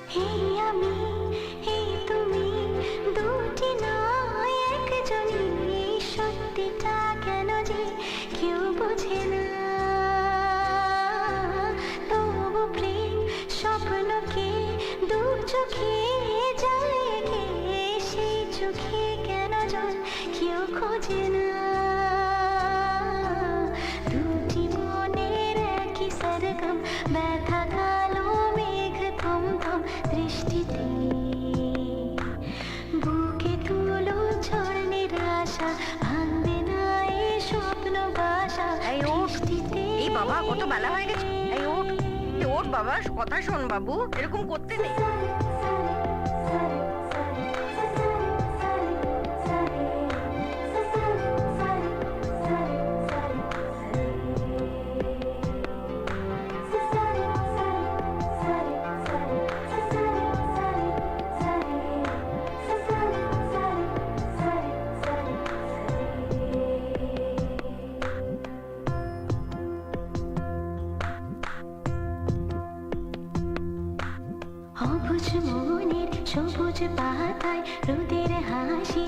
এই আমি, এই তুমি, দুটি নয় একজনই। সত্যিটা কেন যে কেউ বোঝে না, তবু প্রেম স্বপ্নকে দু চোখে যায় গে, সেই চোখে কেন জল কেউ খোঁজে না। দুটি মনের একই সরগম, ব্যথা কালো মেঘ থমথম দৃষ্টিতে। বুকে তুলো ঝড় নিরাশা, ভাঙবে না এ স্বপ্ন বাসা। এই ওঠ। বৃষ্টিতে এই বাবা, কত বেলা হয়ে গেছে। এই ওঠ, ওঠ বাবা, কথা শোন বাবু, এরকম করতে নেই। অবুঝ মনের সবুজ পাতায় রোদের হাসি